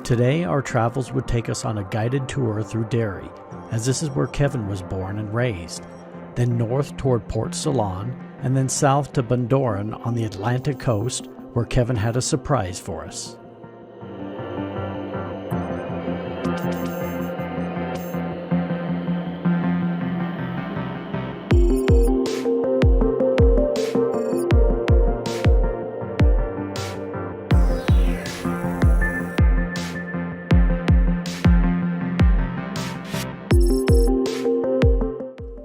Today, our travels would take us on a guided tour through Derry, as this is where Kevin was born and raised, then north toward Port Salan, and then south to Bonduran on the Atlantic coast, where Kevin had a surprise for us.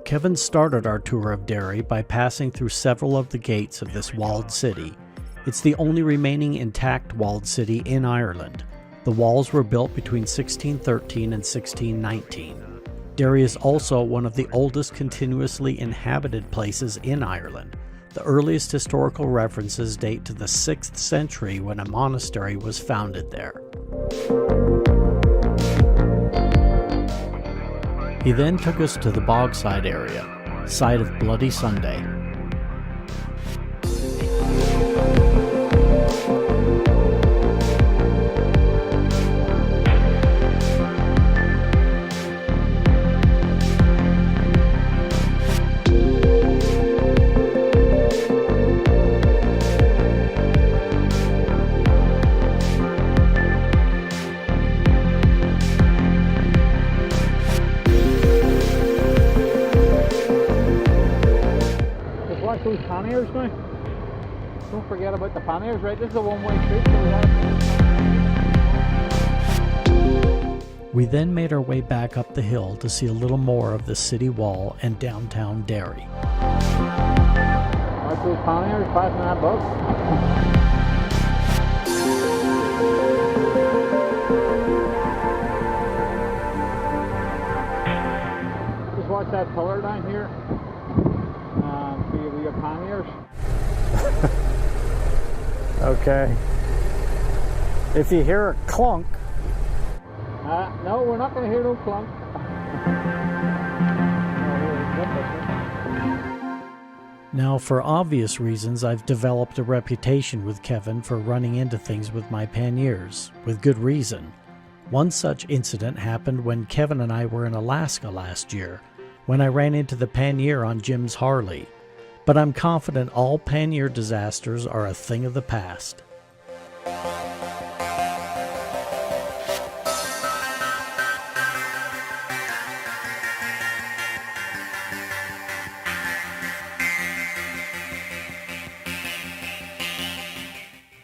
Kevin started our tour of Derry by passing through several of the gates of this walled city. It's the only remaining intact walled city in Ireland. The walls were built between 1613 and 1619. Derry is also one of the oldest continuously inhabited places in Ireland. The earliest historical references date to the 6th century when a monastery was founded there. He then took us to the Bogside area, site of Bloody Sunday. Watch those panniers now. Don't forget about the panniers, right? This is a one-way street, so we then made our way back up the hill to see a little more of the city wall and downtown Derry. Watch those panniers passing that bus. Just watch that pillar down here. Your panniers. Okay. If you hear a clunk. No, we're not going to hear no clunk. Now, for obvious reasons, I've developed a reputation with Kevin for running into things with my panniers, with good reason. One such incident happened when Kevin and I were in Alaska last year, when I ran into the pannier on Jim's Harley. But I'm confident all pannier disasters are a thing of the past.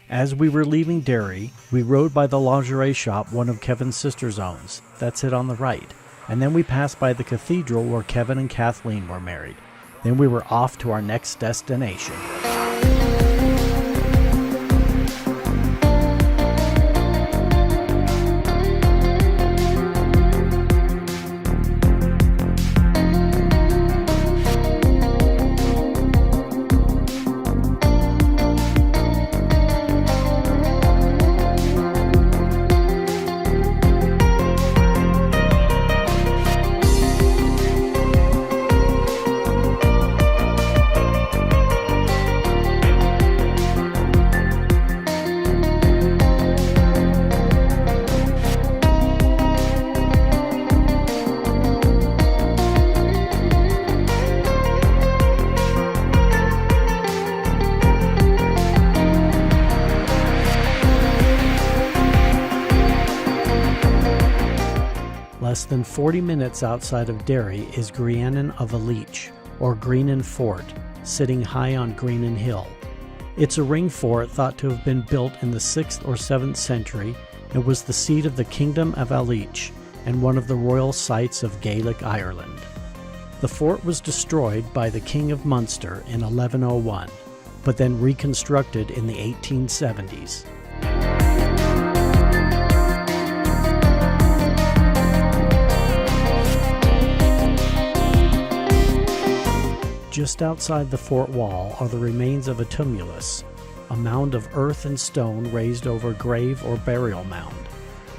As we were leaving Derry, we rode by the lingerie shop one of Kevin's sisters owns. That's it on the right. And then we passed by the cathedral where Kevin and Kathleen were married. Then we were off to our next destination. Less than 40 minutes outside of Derry is Griannan of Alich, or Greenan Fort, sitting high on Greenan Hill. It's a ring fort thought to have been built in the 6th or 7th century. It was the seat of the Kingdom of Alich and one of the royal sites of Gaelic Ireland. The fort was destroyed by the King of Munster in 1101, but then reconstructed in the 1870s. Just outside the fort wall are the remains of a tumulus, a mound of earth and stone raised over grave or burial mound,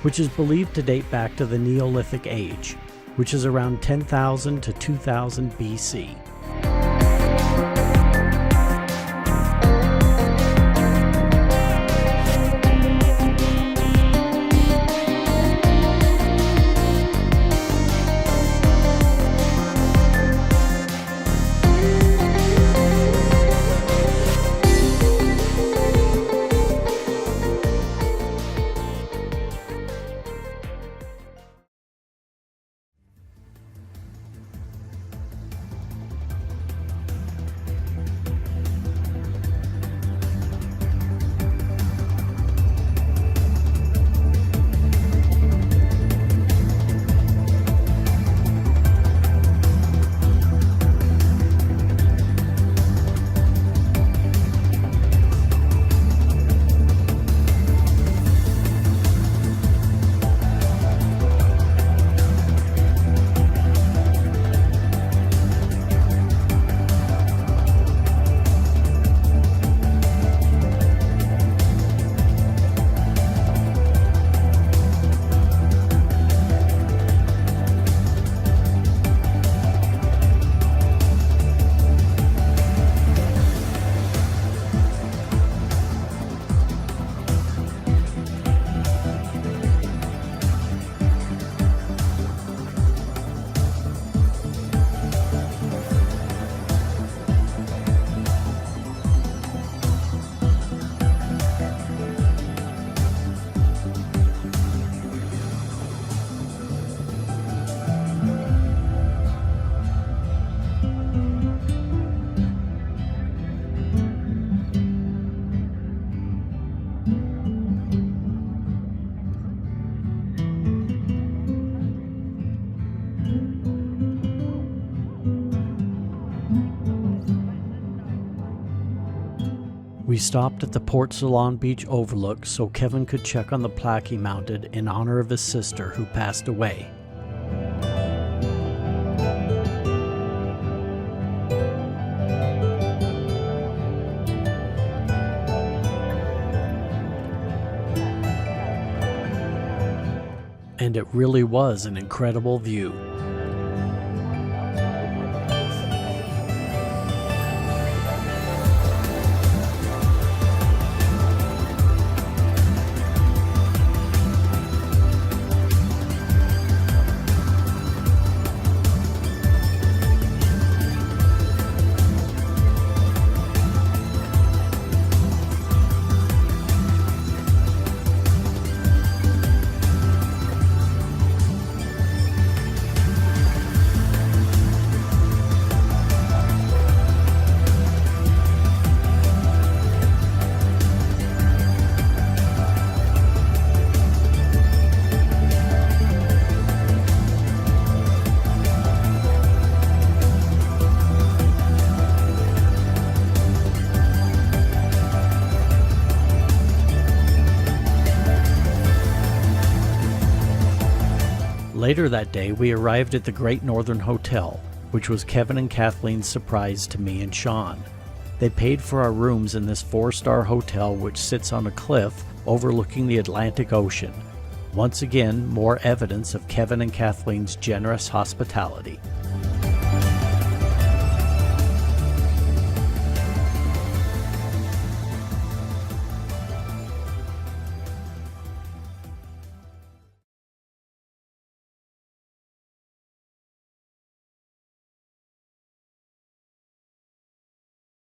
which is believed to date back to the Neolithic Age, which is around 10,000 to 2000 BC. We stopped at the Port Salon Beach Overlook so Kevin could check on the plaque he mounted in honor of his sister who passed away. And it really was an incredible view. Later that day, we arrived at the Great Northern Hotel, which was Kevin and Kathleen's surprise to me and Sean. They paid for our rooms in this 4-star hotel which sits on a cliff overlooking the Atlantic Ocean. Once again, more evidence of Kevin and Kathleen's generous hospitality.